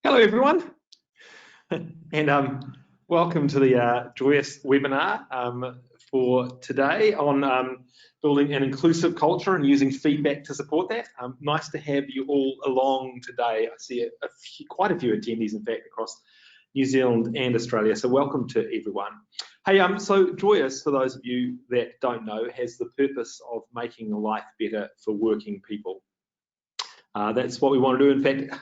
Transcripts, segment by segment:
Hello everyone, and welcome to the Joyous webinar for today on building an inclusive culture and using feedback to support that. Nice to have you all along today. I see quite a few attendees, in fact, across New Zealand and Australia, so welcome to everyone. Hey, so Joyous, for those of you that don't know, has the purpose of making life better for working people. That's what we want to do. In fact,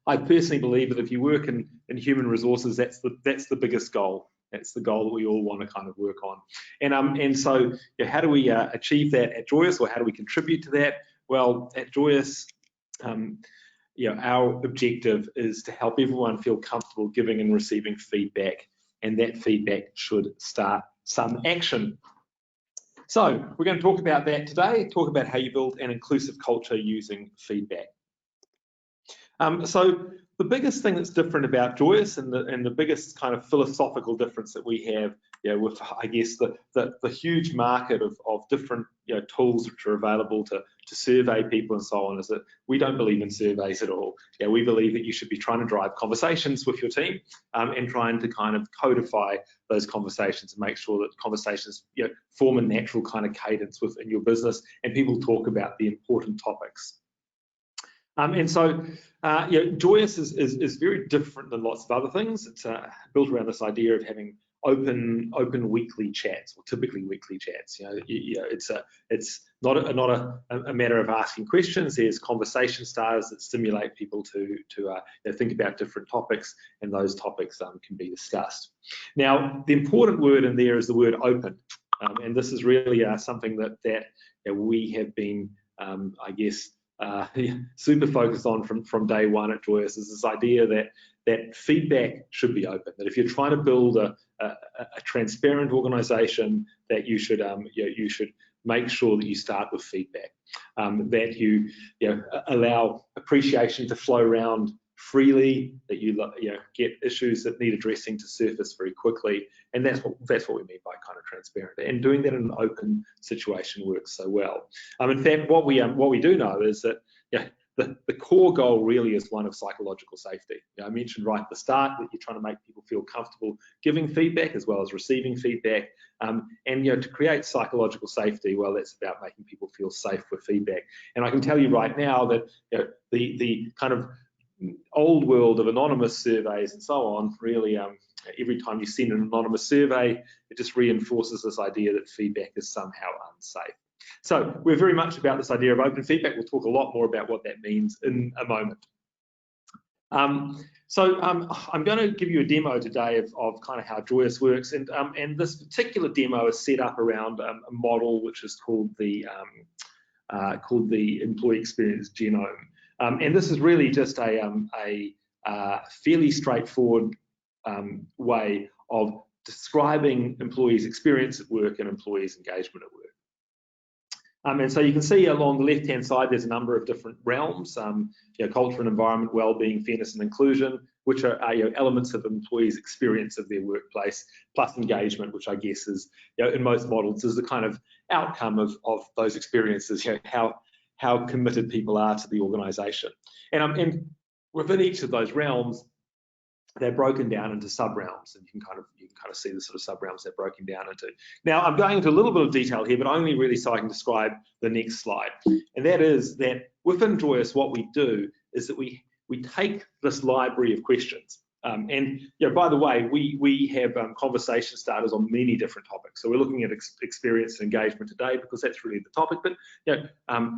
I personally believe that if you work in human resources, that's the biggest goal. That's the goal that we all want to kind of work on. And so how do we achieve that at Joyous, or how do we contribute to that? Well, at Joyous, our objective is to help everyone feel comfortable giving and receiving feedback, and that feedback should start some action. So we're going to talk about that today, talk about how you build an inclusive culture using feedback. So the biggest thing that's different about Joyous, and the biggest kind of philosophical difference that we have, with I guess the huge market of different tools which are available to survey people and so on, is that we don't believe in surveys at all. We believe that you should be trying to drive conversations with your team and trying to kind of codify those conversations and make sure that conversations form a natural kind of cadence within your business and people talk about the important topics. And so, Joyous is very different than lots of other things. It's built around this idea of having open weekly chats, or typically weekly chats. It's not a matter of asking questions. There's conversation starters that stimulate people to think about different topics, and those topics can be discussed. Now, the important word in there is the word open, and this is really something that we have been, I guess, super focused on from day one at Joyous, is this idea that feedback should be open. That if you're trying to build a transparent organisation, that you should make sure that you start with feedback. That you allow appreciation to flow around freely. That you get issues that need addressing to surface very quickly, and that's what we mean by kind of transparent. And doing that in an open situation works so well. In fact, what we do know is that the core goal really is one of psychological safety. I mentioned right at the start that you're trying to make people feel comfortable giving feedback as well as receiving feedback, and to create psychological safety, well, that's about making people feel safe with feedback. And I can tell you right now that the kind of old world of anonymous surveys and so on, really, every time you send an anonymous survey, it just reinforces this idea that feedback is somehow unsafe. So we're very much about this idea of open feedback. We'll talk a lot more about what that means in a moment. I'm going to give you a demo today of kind of how Joyous works, and this particular demo is set up around a model which is called the Employee Experience Genome. And this is really just a fairly straightforward way of describing employees' experience at work and employees' engagement at work. And so you can see along the left-hand side, there's a number of different realms: culture and environment, well-being, fairness and inclusion, which are elements of employees' experience of their workplace, plus engagement, which I guess is, in most models, is the kind of outcome of those experiences, how committed people are to the organisation. And within each of those realms, they're broken down into sub-realms, and you can kind of see the sort of sub-realms they're broken down into. Now, I'm going into a little bit of detail here, but only really so I can describe the next slide. And that is that within Joyous, what we do is that we take this library of questions. And by the way, we have conversation starters on many different topics. So we're looking at experience and engagement today because that's really the topic. But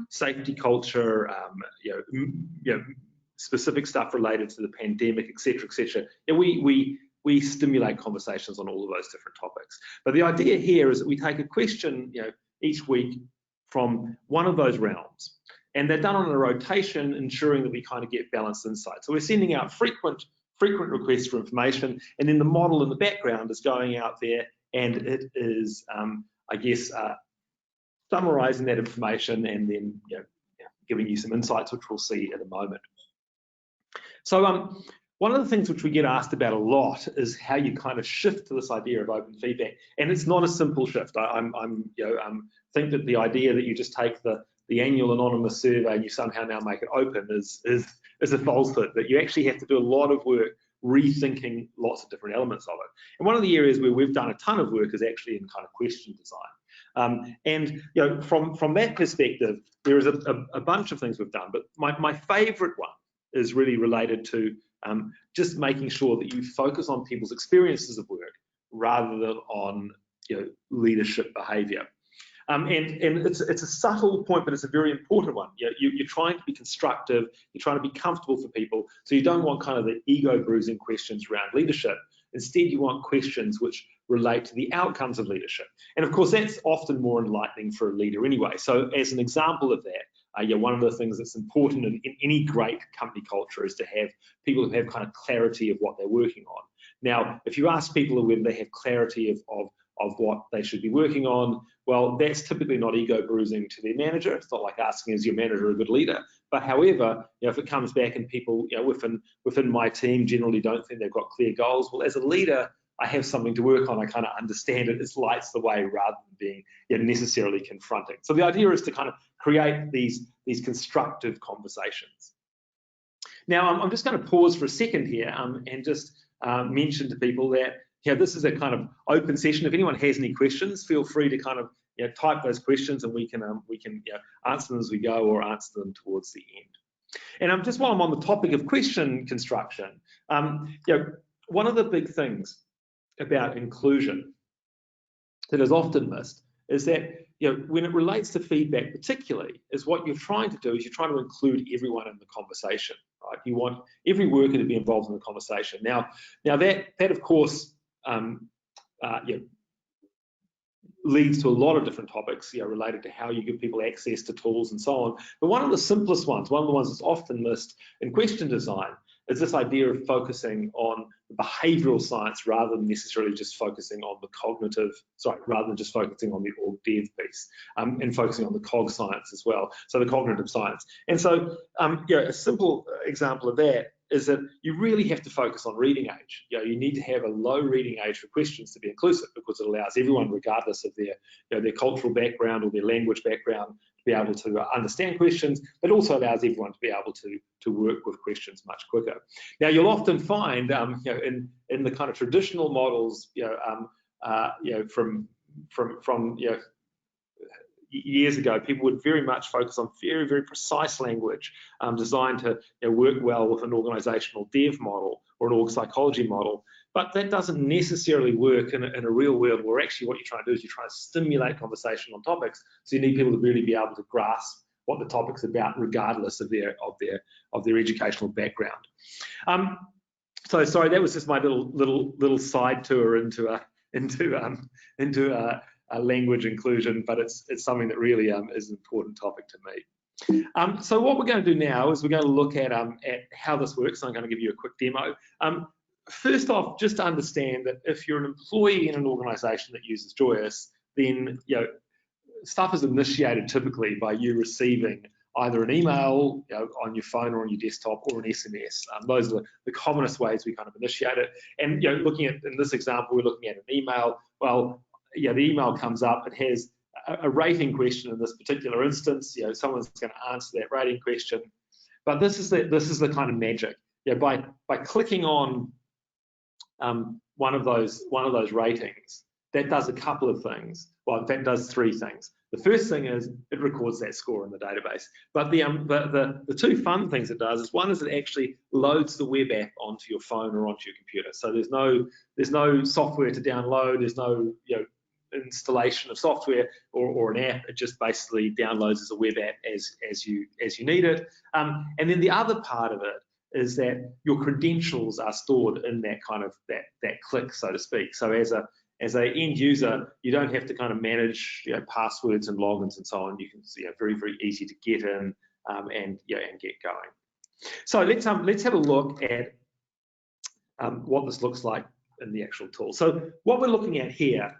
safety, culture, specific stuff related to the pandemic, etc., etc. We stimulate conversations on all of those different topics. But the idea here is that we take a question, each week from one of those realms, and they're done on a rotation, ensuring that we kind of get balanced insight. So we're sending out frequent requests for information, and then the model in the background is going out there, and it is, I guess, summarising that information and then giving you some insights, which we'll see in a moment. So one of the things which we get asked about a lot is how you kind of shift to this idea of open feedback, and it's not a simple shift. I think that the idea that you just take the the annual anonymous survey and you somehow now make it open is a falsehood. That you actually have to do a lot of work rethinking lots of different elements of it. And one of the areas where we've done a ton of work is actually in kind of question design. And from that perspective, there is a bunch of things we've done, but my favorite one is really related to just making sure that you focus on people's experiences of work rather than on leadership behavior. And it's a subtle point, but it's a very important one. You're trying to be constructive, you're trying to be comfortable for people, so you don't want kind of the ego-bruising questions around leadership. Instead, you want questions which relate to the outcomes of leadership. And of course, that's often more enlightening for a leader anyway. So as an example of that, one of the things that's important in any great company culture is to have people who have kind of clarity of what they're working on. Now, if you ask people whether they have clarity of what they should be working on, well, that's typically not ego bruising to their manager. It's not like asking, is your manager a good leader? But however, if it comes back and people within my team generally don't think they've got clear goals, well, as a leader, I have something to work on. I kind of understand it. It lights the way rather than being necessarily confronting. So the idea is to kind of create these constructive conversations. Now, I'm just going to pause for a second here and just mention to people that this is a kind of open session. If anyone has any questions, feel free to kind of type those questions, and we can answer them as we go or answer them towards the end. And just while I'm on the topic of question construction, one of the big things about inclusion that is often missed is that when it relates to feedback particularly, is what you're trying to do is you're trying to include everyone in the conversation, right? You want every worker to be involved in the conversation. Now that of course leads to a lot of different topics related to how you give people access to tools and so on. But one of the simplest ones, one of the ones that's often missed in question design, is this idea of focusing on behavioral science rather than necessarily just focusing on the rather than just focusing on the org dev piece, and focusing on the cog science as well, so the cognitive science. And so a simple example of that is that you really have to focus on reading age. You need to have a low reading age for questions to be inclusive, because it allows everyone, regardless of their cultural background or their language background, to be able to understand questions, but also allows everyone to be able to work with questions much quicker. Now, you'll often find in the kind of traditional models, from years ago, people would very much focus on very, very precise language designed to work well with an organizational dev model or an org psychology model. But that doesn't necessarily work in a real world where actually what you're trying to do is you're trying to stimulate conversation on topics. So you need people to really be able to grasp what the topic's about, regardless of their educational background. So sorry, that was just my little side tour into language inclusion, but it's something that really is an important topic to me. So what we're going to do now is we're going to look at how this works. So I'm going to give you a quick demo. First off, just to understand that if you're an employee in an organisation that uses Joyous, then stuff is initiated typically by you receiving either an email on your phone or on your desktop, or an SMS. Those are the commonest ways we kind of initiate it. And looking at, in this example, we're looking at an email. Well, the email comes up. It has a rating question in this particular instance. Someone's going to answer that rating question. But this is the kind of magic. By clicking on one of those ratings, that does a couple of things. Well, in fact, it does three things. The first thing is it records that score in the database. But the two fun things it does is, one is it actually loads the web app onto your phone or onto your computer. So there's no software to download. There's no installation of software or an app. It just basically downloads as a web app as you need it. And then the other part of it is that your credentials are stored in that kind of that click, so to speak. So as an end user, you don't have to kind of manage passwords and logins and so on. You can very, very easy to get in and get going. So let's have a look at what this looks like in the actual tool. So what we're looking at here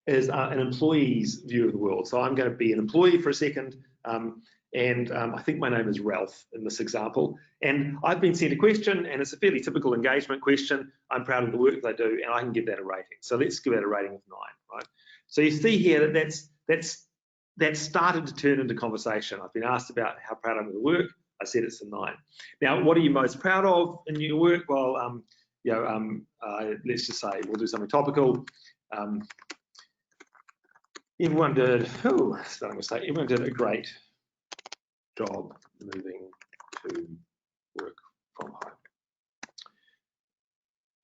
is an employee's view of the world. So I'm going to be an employee for a second, and I think my name is Ralph in this example. And I've been sent a question, and it's a fairly typical engagement question. I'm proud of the work that I do, and I can give that a rating. So let's give that a rating of 9, right? So you see here that that's that started to turn into conversation. I've been asked about how proud I'm of the work. I said it's a 9. Now, what are you most proud of in your work? Well, let's just say we'll do something topical. Everyone did, spelling mistake, everyone did a great job moving to work from home.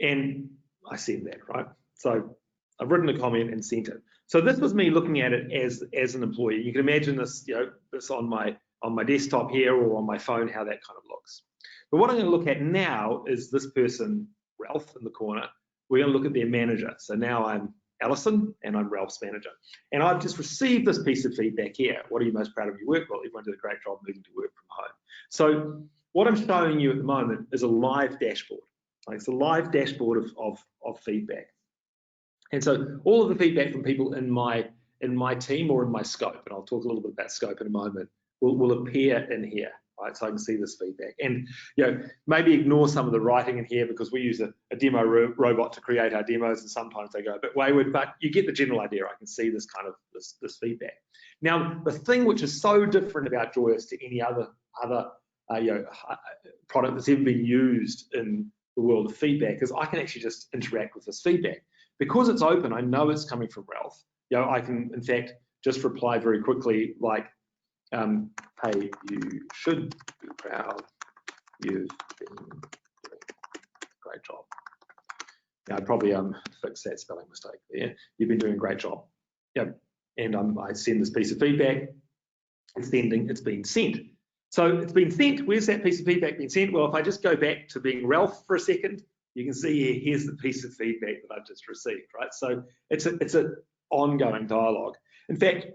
And I sent that, right? So I've written a comment and sent it. So this was me looking at it as an employee. You can imagine this, this on my desktop here or on my phone, how that kind of looks. But what I'm going to look at now is this person, Ralph, in the corner. We're going to look at their manager. So now I'm Alison and I'm Ralph's manager. And I've just received this piece of feedback here. What are you most proud of your work? Well, everyone did a great job moving to work from home. So what I'm showing you at the moment is a live dashboard. It's a live dashboard of feedback. And so all of the feedback from people in my team or in my scope, and I'll talk a little bit about scope in a moment, will appear in here, right? So I can see this feedback. And maybe ignore some of the writing in here because we use a demo robot to create our demos, and sometimes they go a bit wayward, but you get the general idea. I can see this kind of this feedback. Now, the thing which is so different about Joyous to any other product that's ever been used in the world of feedback is I can actually just interact with this feedback. Because it's open, I know it's coming from Ralph. I can, in fact, just reply very quickly like, hey, you should be proud. You've been doing a great job. Now, I'd probably fix that spelling mistake there. You've been doing a great job. And I send this piece of feedback. It's been sent. So it's been sent. Where's that piece of feedback been sent? Well, if I just go back to being Ralph for a second, you can see here, here's the piece of feedback that I've just received, right? So it's an ongoing dialogue. In fact,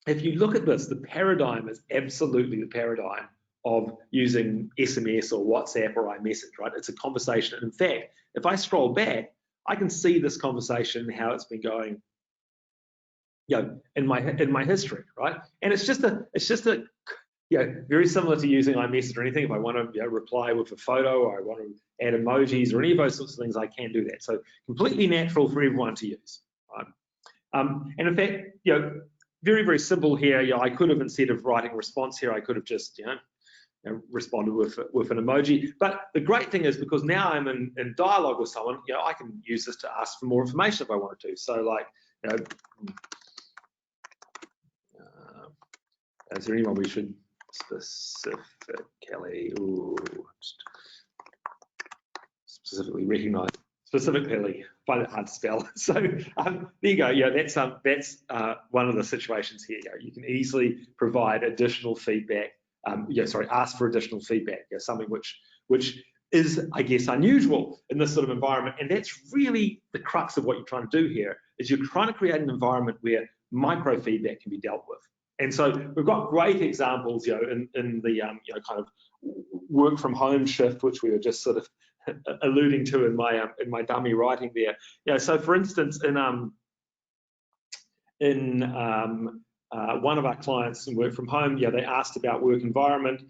if you look at this, the paradigm is absolutely the paradigm of using SMS or WhatsApp or iMessage, right? It's a conversation. And in fact, if I scroll back, I can see this conversation, how it's been going, in my history, right? And it's just a very similar to using iMessage or anything. If I want to reply with a photo or I want to add emojis or any of those sorts of things, I can do that. So completely natural for everyone to use. Right? And in fact, very, very simple here. I could have, instead of writing a response here, I could have just responded with an emoji. But the great thing is, because now I'm in dialogue with someone, I can use this to ask for more information if I wanted to. So like, is there anyone we should specifically recognize? Specifically, find it hard to spell. So there you go. That's one of the situations here. You can easily provide additional feedback. Ask for additional feedback. Something which is, I guess, unusual in this sort of environment. And that's really the crux of what you're trying to do here. Is you're trying to create an environment where micro feedback can be dealt with. And so we've got great examples, in the kind of work from home shift, which we were just sort of alluding to in my dummy writing there. So for instance, in one of our clients in work from home, they asked about work environment.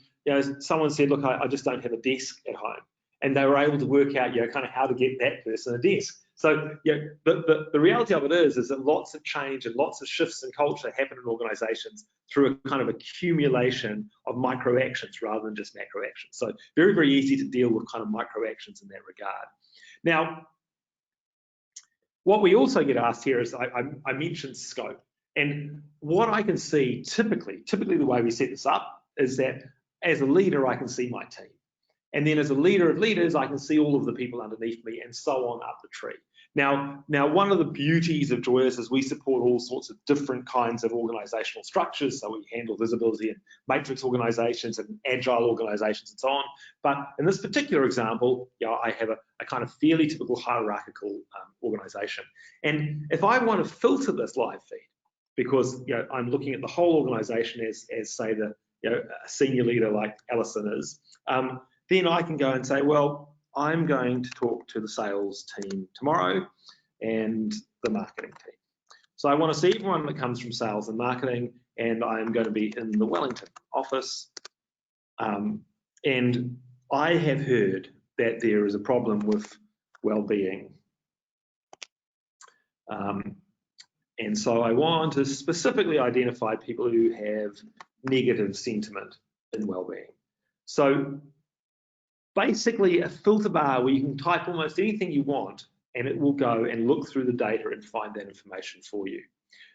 Someone said, look, I just don't have a desk at home, and they were able to work out, kind of how to get that person a desk. So the reality of it is that lots of change and lots of shifts in culture happen in organizations through a kind of accumulation of micro actions rather than just macro actions. So very, very easy to deal with kind of micro actions in that regard. Now, what we also get asked here is, I mentioned scope. And what I can see typically the way we set this up is that as a leader, I can see my team. And then as a leader of leaders, I can see all of the people underneath me and so on up the tree. Now, one of the beauties of Joyous is we support all sorts of different kinds of organizational structures. So we handle visibility in matrix organizations and agile organizations and so on. But in this particular example, I have a kind of fairly typical hierarchical organization. And if I want to filter this live feed, because I'm looking at the whole organization as say the a senior leader like Alison is, then I can go and say, well, I'm going to talk to the sales team tomorrow and the marketing team. So I want to see everyone that comes from sales and marketing, and I'm going to be in the Wellington office. And I have heard that there is a problem with well-being. And so I want to specifically identify people who have negative sentiment in well-being. So basically a filter bar where you can type almost anything you want and it will go and look through the data and find that information for you.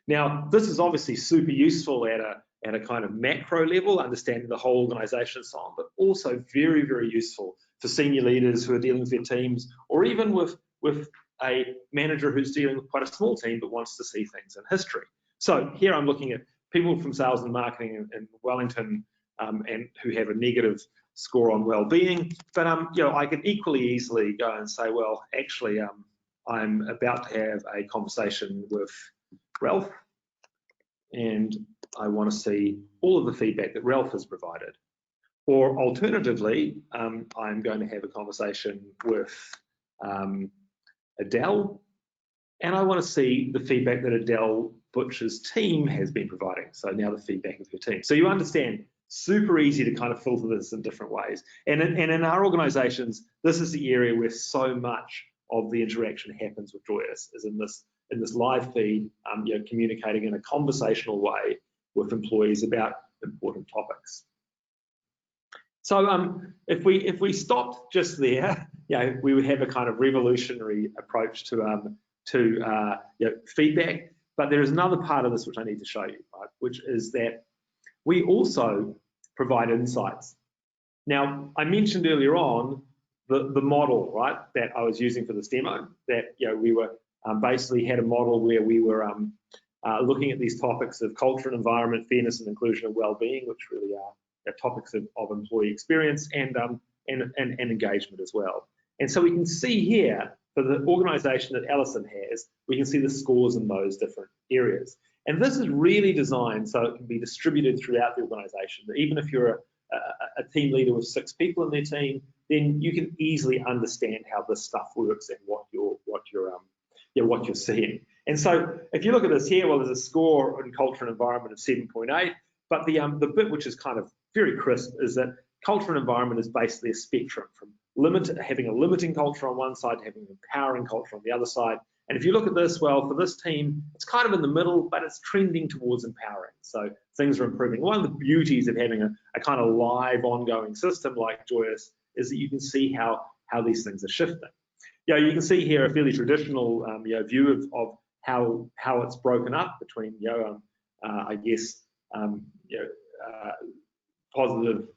Now, this is obviously super useful at a kind of macro level, understanding the whole organization and so on, but also very, very useful for senior leaders who are dealing with their teams, or even with a manager who's dealing with quite a small team but wants to see things in history. So here I'm looking at people from sales and marketing in Wellington and who have a negative score on well-being, but you know, I could equally easily go and say, well, actually, I'm about to have a conversation with Ralph, and I want to see all of the feedback that Ralph has provided. Or alternatively, I'm going to have a conversation with Adele, and I want to see the feedback that Adele Butcher's team has been providing. So now the feedback of her team. So you understand, super easy to kind of filter this in different ways. And in our organizations, this is the area where so much of the interaction happens with Joyous, is in this live feed, you know, communicating in a conversational way with employees about important topics. So if we stopped just there, you know, we would have a kind of revolutionary approach to you know, feedback. But there is another part of this which I need to show you, right? Which is that we also provide insights. Now, I mentioned earlier on the model, right, that I was using for this demo. That, you know, we were basically had a model where we were looking at these topics of culture and environment, fairness and inclusion, and well-being, which really are topics of employee experience and engagement as well. And so we can see here for the organisation that Alison has, we can see the scores in those different areas. And this is really designed so it can be distributed throughout the organisation. Even if you're a team leader with 6 people in their team, then you can easily understand how this stuff works and what you're seeing. And so if you look at this here, well, there's a score in culture and environment of 7.8, but the bit which is kind of very crisp is that culture and environment is basically a spectrum from having a limiting culture on one side to having an empowering culture on the other side. And if you look at this, well, for this team, it's kind of in the middle, but it's trending towards empowering. So things are improving. One of the beauties of having a kind of live ongoing system like Joyous is that you can see how these things are shifting. You know, you can see here a fairly traditional you know, view of how it's broken up between, you know, I guess, you know, positive,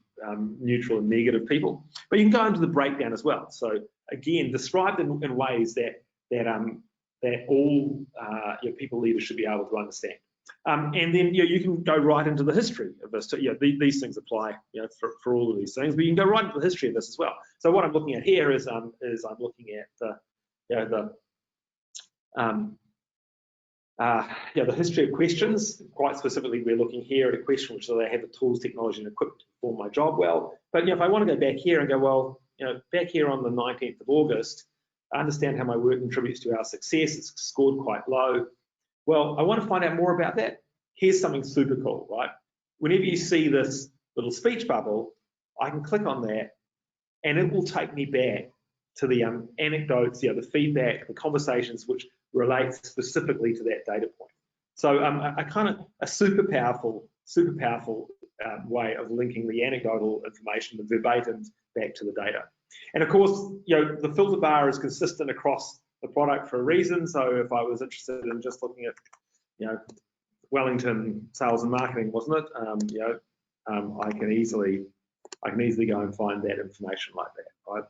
neutral and negative people. But you can go into the breakdown as well. So again, described in ways that all you know, people leaders should be able to understand. And then, you know, you can go right into the history of this. You know, these things apply, you know, for all of these things, but you can go right into the history of this as well. So what I'm looking at here is I'm looking at the history of questions. Quite specifically, we're looking here at a question which do they have the tools, technology, and equipment to perform my job well. But, you know, if I want to go back here and go, well, you know, back here on the 19th of August, I understand how my work contributes to our success. It's scored quite low. Well, I want to find out more about that. Here's something super cool, right? Whenever you see this little speech bubble, I can click on that, and it will take me back to the anecdotes, you know, the feedback, the conversations which relate specifically to that data point. So a super powerful way of linking the anecdotal information, the verbatims, back to the data. And of course, you know, the filter bar is consistent across the product for a reason. So if I was interested in just looking at, you know, Wellington sales and marketing, wasn't it? You know, I can easily go and find that information like that, right?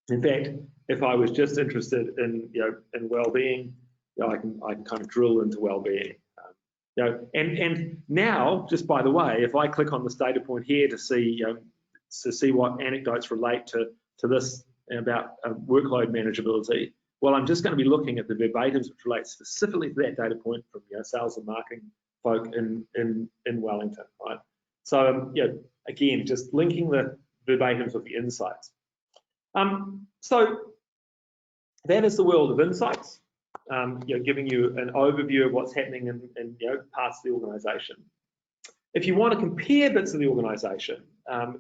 In fact, if I was just interested in, you know, in well-being, you know, I can kind of drill into well-being. You know, and now, just by the way, if I click on this data point here to see what anecdotes relate to this about workload manageability, well, I'm just going to be looking at the verbatims which relate specifically to that data point from, you know, sales and marketing folk in Wellington, right? So, you know, again, just linking the verbatims with the insights. So that is the world of insights, you know, giving you an overview of what's happening in you know, parts of the organisation. If you want to compare bits of the organisation,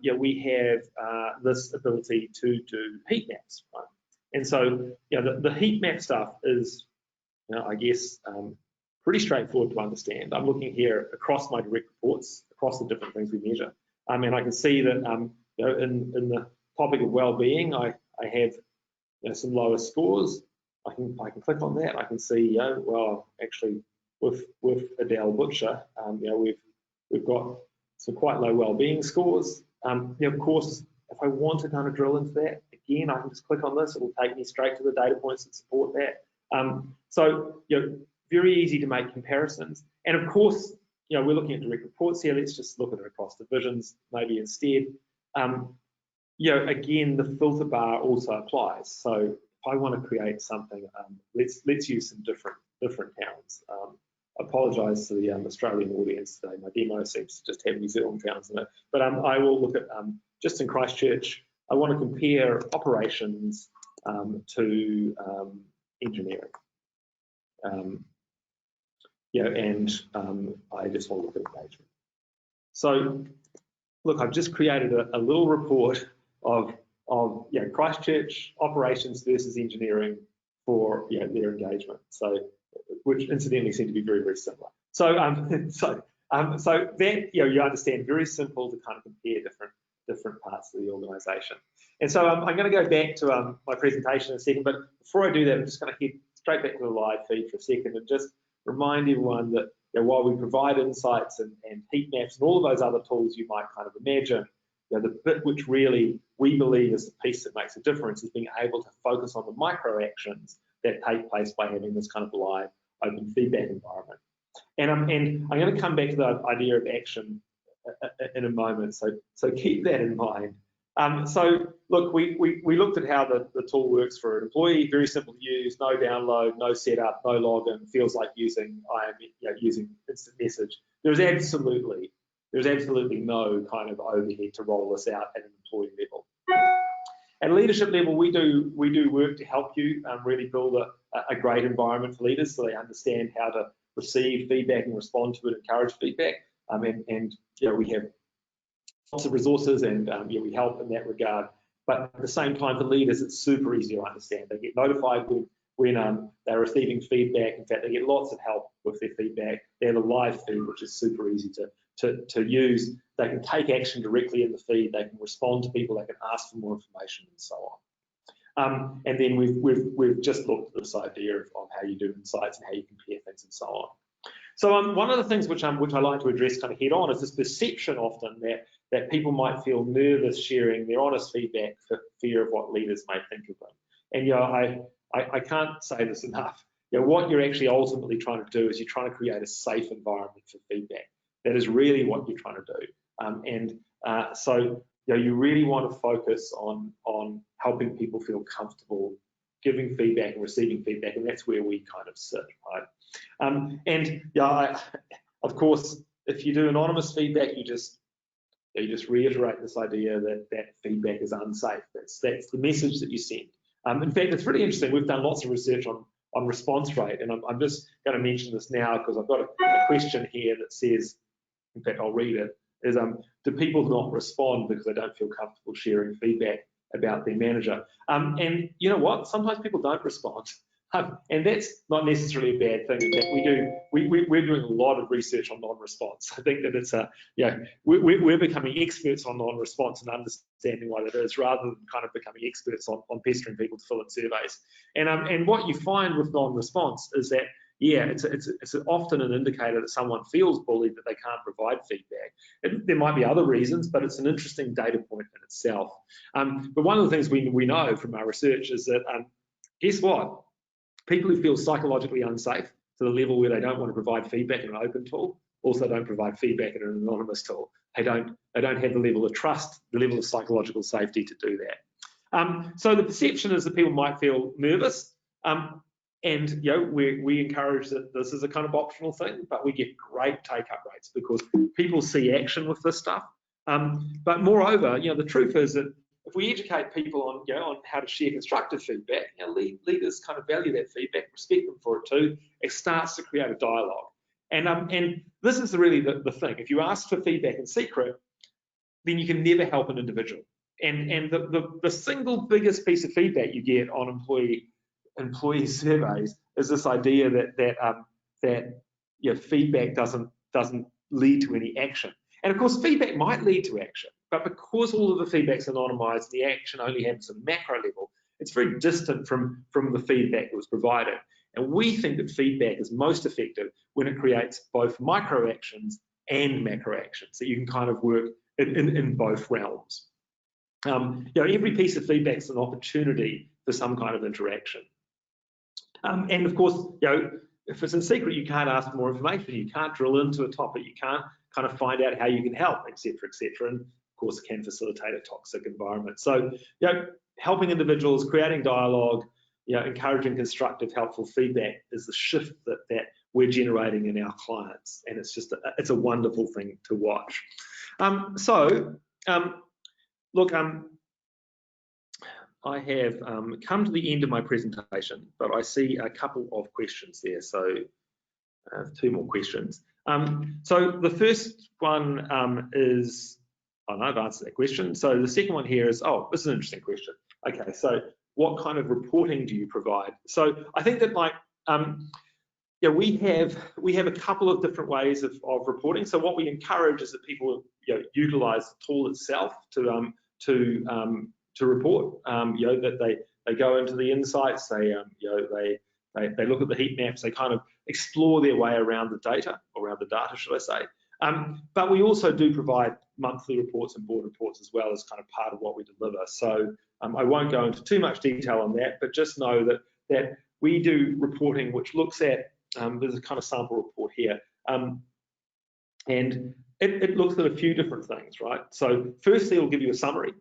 you know, we have this ability to do heat maps, right? And so, you know, the heat map stuff is, you know, I guess, pretty straightforward to understand. I'm looking here across my direct reports, across the different things we measure. And I can see that you know, in the topic of well-being, I have some lower scores. I can click on that. I can see, well, actually, with Adele Butcher, we've got some quite low well-being scores. Of course, if I want to kind of drill into that, again, I can just click on this. It will take me straight to the data points that support that. So, very easy to make comparisons. And of course, we're looking at direct reports here. Let's just look at it across divisions, maybe instead. Again, the filter bar also applies. So if I want to create something, let's use some different towns. I apologise to the Australian audience today. My demo seems to just have New Zealand towns in it. But I will look at, just in Christchurch, I want to compare operations to engineering. And I just want to look at engagement. So, look, I've just created a little report of Christchurch operations versus engineering for their engagement. So, which incidentally seem to be very, very similar. So, so that you understand, very simple to kind of compare different parts of the organisation. And so I'm going to go back to my presentation in a second, but before I do that, I'm just going to head straight back to the live feed for a second and just remind everyone that while we provide insights and heat maps and all of those other tools you might kind of imagine, the bit which really we believe is the piece that makes a difference is being able to focus on the micro actions that take place by having this kind of live open feedback environment. And I'm going to come back to the idea of action in a moment, so keep that in mind. So look, we looked at how the tool works for an employee. Very simple to use, no download, no setup, no login. Feels like using using instant message. There's absolutely no kind of overhead to roll this out at an employee level. At a leadership level, we do work to help you really build a great environment for leaders, so they understand how to receive feedback and respond to it, encourage feedback, and we have lots of resources, and we help in that regard. But at the same time, for leaders, it's super easy to understand. They get notified when they're receiving feedback. In fact, they get lots of help with their feedback. They have a live feed, which is super easy to use. They can take action directly in the feed. They can respond to people. They can ask for more information, and so on. And then we've just looked at this idea of how you do insights and how you compare things and so on. So one of the things which I like to address kind of head on is this perception often that people might feel nervous sharing their honest feedback for fear of what leaders may think of them. And I can't say this enough. What you're actually ultimately trying to do is you're trying to create a safe environment for feedback. That is really what you're trying to do. So you really want to focus on helping people feel comfortable giving feedback and receiving feedback, and that's where we kind of sit, right? Of course, if you do anonymous feedback, you just reiterate this idea that feedback is unsafe. That's the message that you send. In fact, it's really interesting. We've done lots of research on response rate, and I'm just going to mention this now because I've got a question here that says, in fact, I'll read it, is do people not respond because they don't feel comfortable sharing feedback about their manager? And you know what? Sometimes people don't respond. And that's not necessarily a bad thing. In fact, we're doing a lot of research on non-response. I think that it's we're becoming experts on non-response and understanding why that is, rather than kind of becoming experts on pestering people to fill in surveys. And what you find with non-response is that it's often an indicator that someone feels bullied, that they can't provide feedback. There might be other reasons, but it's an interesting data point in itself. But one of the things we know from our research is that guess what? People who feel psychologically unsafe to the level where they don't want to provide feedback in an open tool also don't provide feedback in an anonymous tool. They don't have the level of trust, the level of psychological safety to do that. So the perception is that people might feel nervous, and we encourage that this is a kind of optional thing, but we get great take-up rates because people see action with this stuff. But moreover, the truth is that if we educate people on how to share constructive feedback, leaders kind of value that feedback, respect them for it too. It starts to create a dialogue, and this is really the thing. If you ask for feedback in secret, then you can never help an individual. And the single biggest piece of feedback you get on employee surveys is this idea that feedback doesn't lead to any action. And of course, feedback might lead to action, but because all of the feedback's anonymized, the action only happens at a macro level, it's very distant from the feedback that was provided. And we think that feedback is most effective when it creates both micro actions and macro actions, so you can kind of work in both realms. Every piece of feedback is an opportunity for some kind of interaction. And of course, if it's in secret, you can't ask for more information, you can't drill into a topic, you can't kind of find out how you can help, etc., etc. And of course, it can facilitate a toxic environment. So, helping individuals, creating dialogue, encouraging constructive, helpful feedback is the shift that we're generating in our clients, and it's a wonderful thing to watch. Look, I have come to the end of my presentation, but I see a couple of questions there, so I have 2 more questions. So the first one is, I've answered that question. So the second one here is, this is an interesting question. Okay, so what kind of reporting do you provide? So I think that we have a couple of different ways of reporting. So what we encourage is that people utilize the tool itself to report. That they go into the insights, they look at the heat maps, they kind of explore their way around the data, should I say. But we also do provide monthly reports and board reports as well as kind of part of what we deliver. So I won't go into too much detail on that, but just know that we do reporting which looks at, there's a kind of sample report here, and it looks at a few different things, right? So firstly, it'll give you a summary.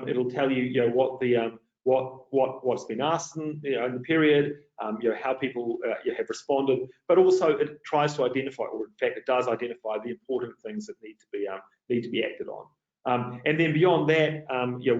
It'll tell you, what the what's been asked in the period, how people have responded, but also it tries to identify, or in fact, it does identify the important things that need to be acted on. And then beyond that,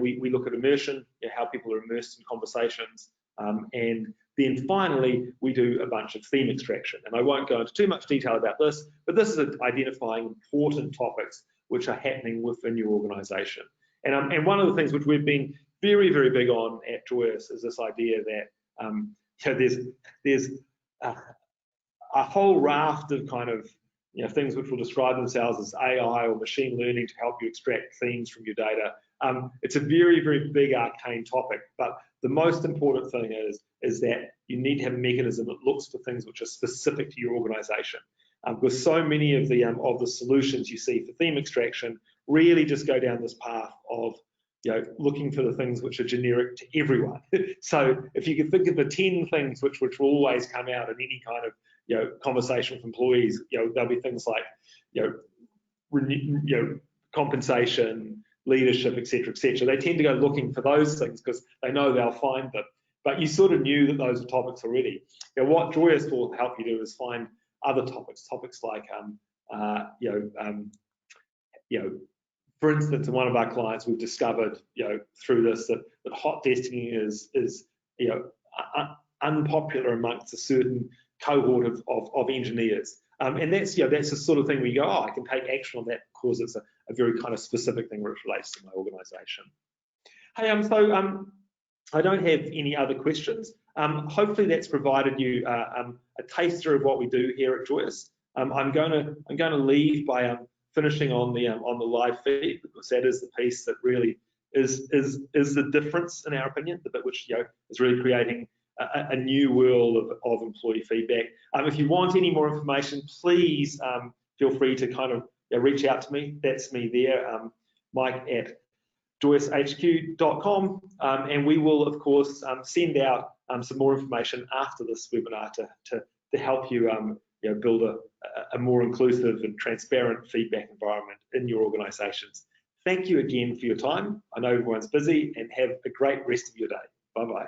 we look at immersion, how people are immersed in conversations, and then finally we do a bunch of theme extraction. And I won't go into too much detail about this, but this is identifying important topics which are happening within your organisation. And one of the things which we've been very, very big on at Joyous is this idea that there's a whole raft of kind of things which will describe themselves as AI or machine learning to help you extract themes from your data. It's a very, very big arcane topic, but the most important thing is that you need to have a mechanism that looks for things which are specific to your organisation. Because so many of the solutions you see for theme extraction really just go down this path of looking for the things which are generic to everyone. So if you can think of the 10 things which will always come out in any kind of conversation with employees, there'll be things like compensation, leadership, etc., etc. They tend to go looking for those things because they know they'll find them. But you sort of knew that those were topics already. What Joyous will help you do is find other topics like for instance, in one of our clients, we've discovered through this that hot desking is unpopular amongst a certain cohort of engineers, and that's the sort of thing where you go, I can take action on that because it's a very kind of specific thing which relates to my organisation. Hey, I don't have any other questions. Hopefully that's provided you a taster of what we do here at Joyous. I'm going to leave by finishing on the live feed, because that is the piece that really is the difference in our opinion, the bit which is really creating a new world of employee feedback. If you want any more information, please feel free to kind of reach out to me. That's me there, Mike at joyoushq.com, and we will of course send out some more information after this webinar to help you build a more inclusive and transparent feedback environment in your organisations. Thank you again for your time. I know everyone's busy, and have a great rest of your day. Bye-bye.